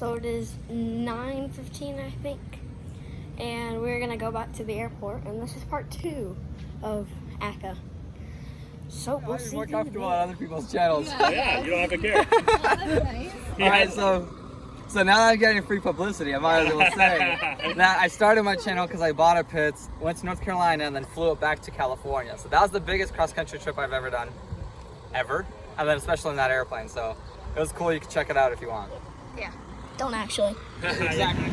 So it is 9:15, I think. And we're going to go back to the airport. And this is part 2 of Akka. So we'll see. More comfortable on other people's channels. Yeah, you don't have to care. That's nice. Alright, so now that I'm getting free publicity, I might as well say that I started my channel because I bought a Pitts, went to North Carolina, and then flew it back to California. So that was the biggest cross-country trip I've ever done. Ever. And then especially in that airplane. So it was cool. You can check it out if you want. Yeah. Don't actually. Exactly.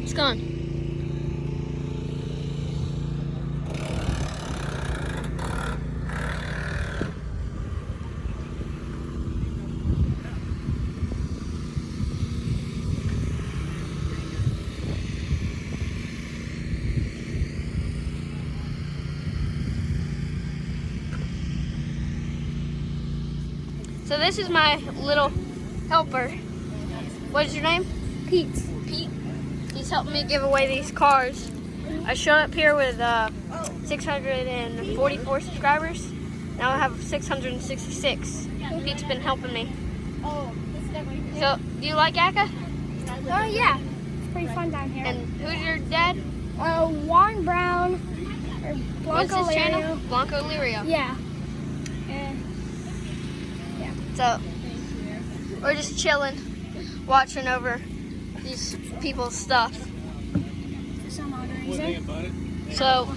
It's gone. So this is my little helper. What is your name? Pete. Pete. He's helping me give away these cars. I showed up here with 644 subscribers. Now I have 666. Pete's been helping me. Oh, this is definitely. So, do you like Akka? Oh yeah, it's pretty fun down here. And who's your dad? Juan Brown or What's Blanco his channel? Lirio. Blanco Lirio. Yeah. So, we're just chilling, watching over these people's stuff. For some odd reason. So,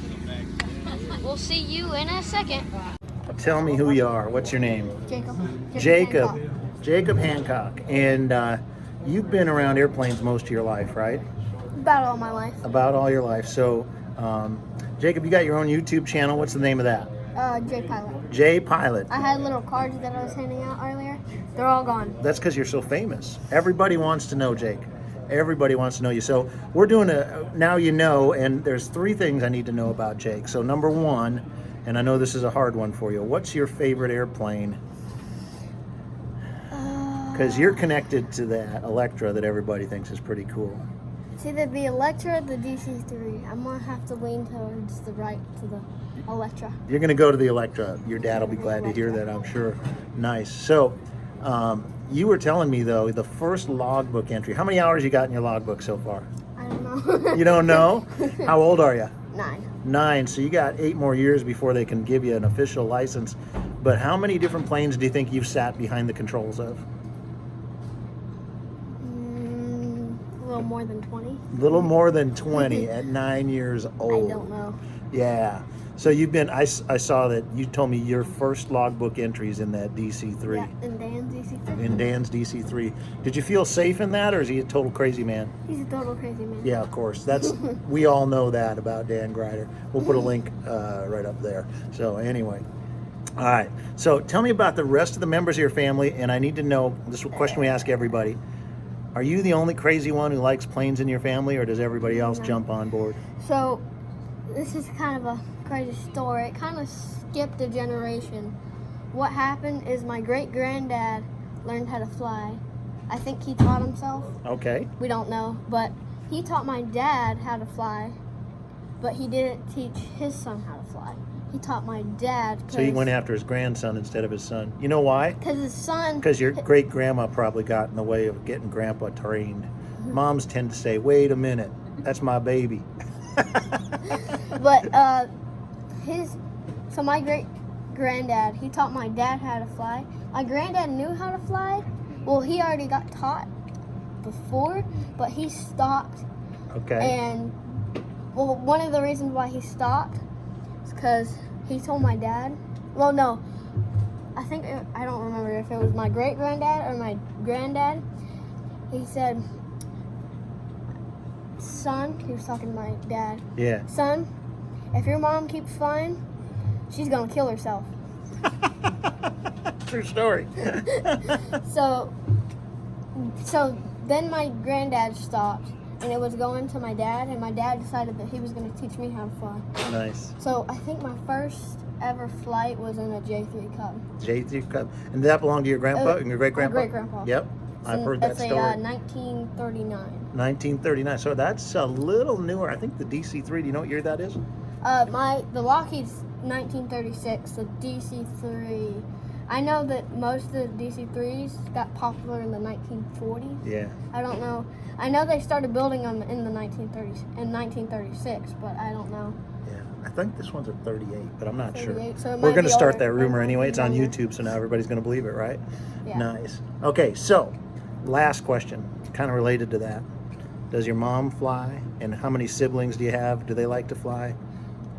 we'll see you in a second. Tell me who you are. What's your name? Jacob. Jacob Hancock. And you've been around airplanes most of your life, right? About all my life. About all your life. So, Jacob, you got your own YouTube channel. What's the name of that? J Pilot. J Pilot. I had little cards that I was handing out earlier. They're all gone. That's because you're so famous. Everybody wants to know, Jake. Everybody wants to know you. So we're doing a Now You Know, and there's 3 things I need to know about Jake. So number 1, and I know this is a hard one for you, what's your favorite airplane? Because you're connected to that Electra that everybody thinks is pretty cool. It's either the Electra or the DC-3. I'm going to have to lean towards the right to the Electra. You're going to go to the Electra. Your dad will be glad to hear that, I'm sure. Nice. So you were telling me, though, the first logbook entry. How many hours you got in your logbook so far? I don't know. You don't know? How old are you? 9. 9. So you got 8 more years before they can give you an official license. But how many different planes do you think you've sat behind the controls of? A little more than 20. Little more than 20 at 9 years old. I don't know. Yeah. So you've been, I saw that you told me your first logbook entries in that DC-3. Yeah, in Dan's DC-3. In Dan's DC-3. Did you feel safe in that, or is he a total crazy man? He's a total crazy man. Yeah, of course. That's we all know that about Dan Grider. We'll put a link right up there. So anyway. All right. So tell me about the rest of the members of your family, and I need to know, this is a question we ask everybody. Are you the only crazy one who likes planes in your family, or does everybody else jump on board? So, this is kind of a crazy story. It kind of skipped a generation. What happened is my great-granddad learned how to fly. I think he taught himself. Okay. We don't know, but he taught my dad how to fly, but he didn't teach his son how to fly. He taught my dad. So he went after his grandson instead of his son. You know why? Because his son... Because your great-grandma probably got in the way of getting grandpa trained. Moms tend to say, wait a minute, that's my baby. But so my great-granddad, he taught my dad how to fly. My granddad knew how to fly. Well, he already got taught before, but he stopped. Okay. And, well, one of the reasons why he stopped is because he told my dad, well, no, I don't remember if it was my great-granddad or my granddad. He said, son, he was talking to my dad. Yeah. Son, if your mom keeps flying, she's going to kill herself. True story. So So then my granddad stopped, and it was going to my dad, and my dad decided that he was going to teach me how to fly. Nice. So I think my first ever flight was in a J3 Cub. J3 Cub. And did that belong to your grandpa and your great-grandpa? My great-grandpa. Yep. I've heard that story. That's a 1939. 1939. So that's a little newer. I think the DC-3, do you know what year that is? The Lockheed's 1936, the DC-3. I know that most of the DC-3s got popular in the 1940s. Yeah. I don't know. I know they started building them in the 1936, but I don't know. Yeah. I think this one's a 38, but I'm not sure. 38, so it We're might going to be start older. that rumor It might anyway. be It's on younger. YouTube, so now everybody's going to believe it, right? Yeah. Nice. Okay, so last question, kind of related to that. Does your mom fly? And how many siblings do you have? Do they like to fly?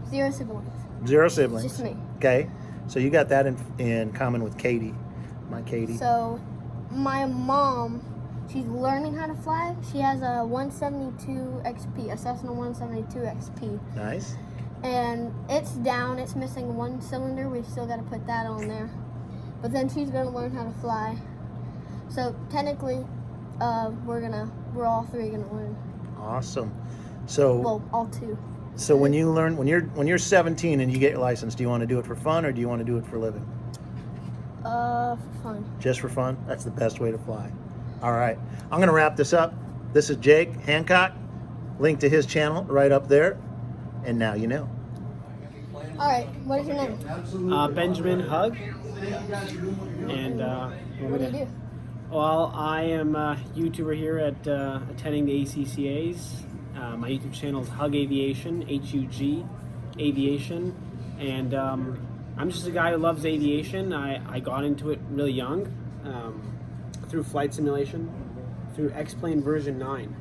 0 siblings. 0 siblings. Just me. Okay. So you got that in common with Katie, my Katie. So my mom, she's learning how to fly. She has a 172 XP, a Cessna 172 XP. Nice. And it's down, it's missing one cylinder. We've still got to put that on there. But then she's going to learn how to fly. So technically, we're all 3 going to learn. Awesome. So Well, all 2. so when you're 17 and you get your license, do you want to do it for fun or do you want to do it for a living? For fun. Just for fun? That's the best way to fly. All right. I'm going to wrap this up. This is Jake Hancock. Link to his channel right up there. And now you know. All right, what is your name? Benjamin Hug. And What do you do? well, I am a YouTuber here at attending the ACCAs. My YouTube channel is Hug Aviation, Hug Aviation, and I'm just a guy who loves aviation. I got into it really young through flight simulation, through X-Plane version 9,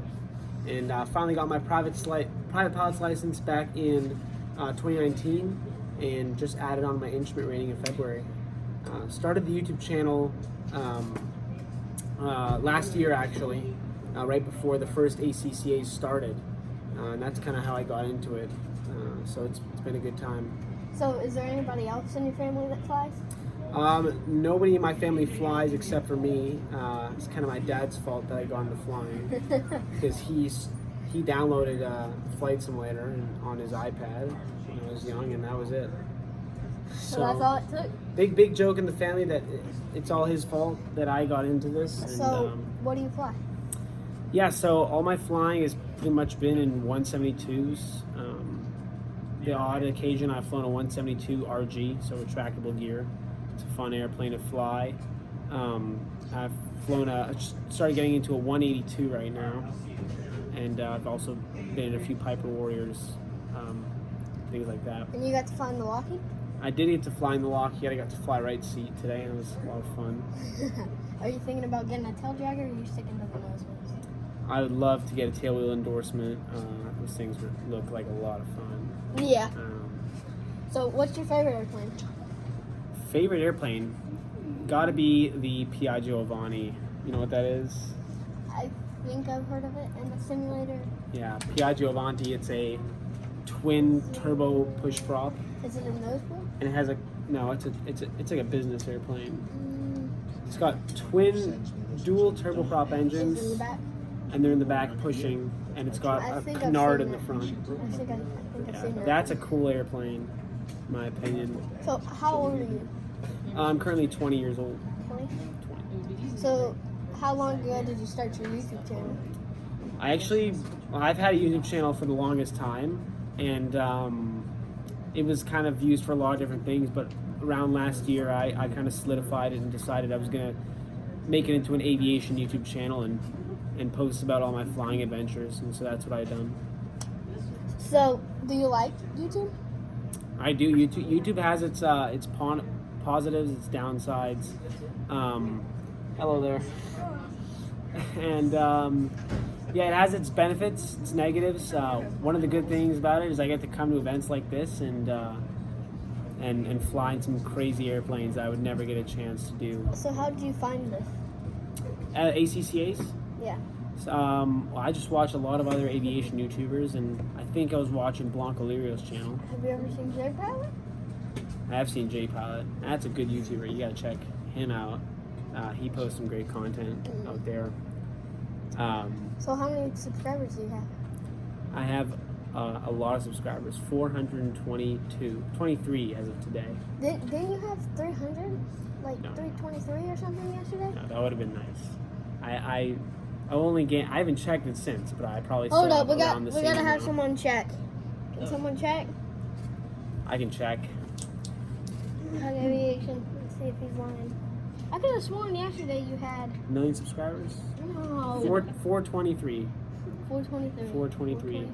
and finally got my private pilot's license back in 2019, and just added on my instrument rating in February. Started the YouTube channel last year, actually, right before the first ACCA started, and that's kind of how I got into it. So it's been a good time. So is there anybody else in your family that flies? Nobody in my family flies except for me. It's kind of my dad's fault that I got into flying because he downloaded Flight Simulator on his iPad when I was young, and that was it. So that's all it took. Big joke in the family that it's all his fault that I got into this. And, So what do you fly? yeah, so all my flying has pretty much been in 172s. The odd occasion I've flown a 172 RG, so retractable gear. It's a fun airplane to fly. I've flown started getting into a 182 right now, and I've also been in a few Piper Warriors, things like that. And you got to fly in the Lockheed? I did get to fly in the Lockheed. I got to fly right seat today, and it was a lot of fun. Are you thinking about getting a tail dragger, or are you sticking to the nose wheels? I would love to get a tailwheel endorsement. Those things would look like a lot of fun. Yeah. So what's your favorite airplane? Favorite airplane? Gotta be the Piaggio Avani. You know what that is? I think I've heard of it in the simulator. Yeah, Piaggio Avanti. It's a twin turbo push prop, Is it a nose wheel? and it has it's like a business airplane. Mm, It's got twin dual turboprop is it in engines, the back? and they're in the back pushing, and it's got I a think I've canard seen in the that. front. I think I've Yeah, seen that. that's a cool airplane, in my opinion. So how old are you? I'm currently 20 years old. 20? So how long ago did you start your YouTube channel? I've had a YouTube channel for the longest time, and it was kind of used for a lot of different things, but around last year I kind of solidified it and decided I was going to make it into an aviation YouTube channel and post about all my flying adventures, and so that's what I've done. So do you like YouTube? I do. YouTube has its positives, its downsides. Hello there. And yeah, it has its benefits, its negatives. One of the good things about it is I get to come to events like this and fly in some crazy airplanes I would never get a chance to do. So how did you find this? ACCAs. Yeah. Well, I just watch a lot of other aviation YouTubers, and I think I was watching Blanco Lirio's channel. Have you ever seen J Pilot? I have seen J Pilot. That's a good YouTuber. You gotta check him out. He posts some great content out there. So how many subscribers do you have? I have a lot of subscribers, 23 as of today. Didn't you have 300? Like No. 323 or something yesterday? No, that would have been nice. I haven't checked it since, but I probably still Hold up, have we around the gotta same have amount. someone check. Can someone check? I can check. Hug Aviation. Let's see if he's lying. I could have sworn yesterday you had 1 million subscribers? no 423. 423. 423.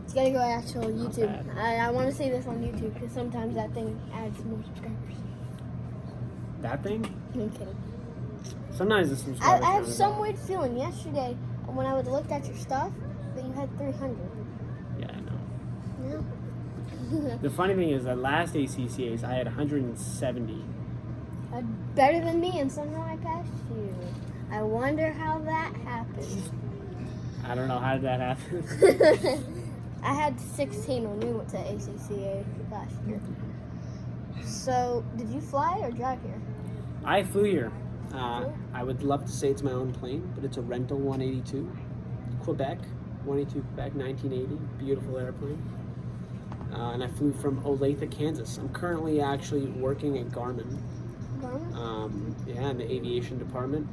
It's gotta go actual YouTube. bad. I want to see this on YouTube because sometimes that thing adds more subscribers. That thing? I'm kidding. Sometimes the subscribers. I have count some as weird feeling yesterday when I would looked at your stuff that you had 300. Yeah, I know. No. The funny thing is that last ACCAs I had 170. Better than me, and somehow I passed you. I wonder how that happened. I don't know how did that happen. I had 16 when we went to ACCA last year. So, did you fly or drive here? I flew here. I would love to say it's my own plane, but it's a rental 182, Quebec, 182 Quebec, 1980, beautiful airplane. And I flew from Olathe, Kansas. I'm currently actually working at Garmin. In the aviation department.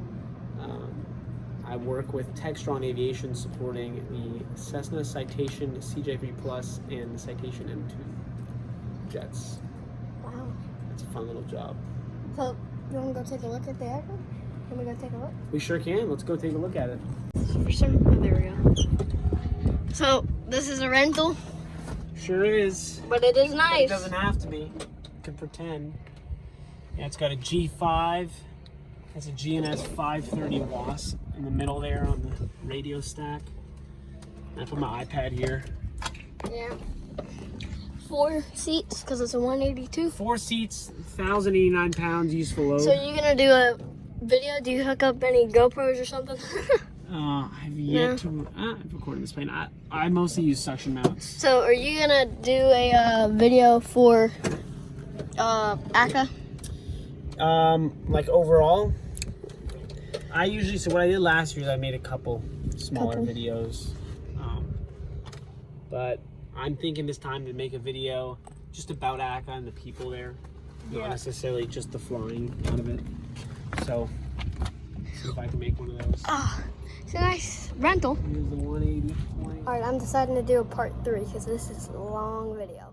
I work with Textron Aviation supporting the Cessna Citation CJ3 Plus and the Citation M2 jets. Wow. It's a fun little job. So, you want to go take a look at the airplane? Can we go take a look? We sure can. Let's go take a look at it. For some, there we go. So, this is a rental, Sure is. but it is It nice. doesn't have to be. You can pretend. Yeah, it's got a G5. It's a GNS 530 WAS in the middle there on the radio stack. I put my iPad here. Yeah. 4 seats, because it's a 182. 4 seats, 1,089 pounds useful load. So, you're going to do a video? Do you hook up any GoPros or something? I've yet to. I've recorded this plane. I mostly use suction mounts. So, are you going to do a video for Akka? Like overall, so what I did last year is I made a couple smaller videos. But I'm thinking this time to make a video just about Akka and the people there, not necessarily just the flying out of it. So, see if I can make one of those. It's a nice rental. Here's the 180. Alright, I'm deciding to do a part 3 because this is a long video.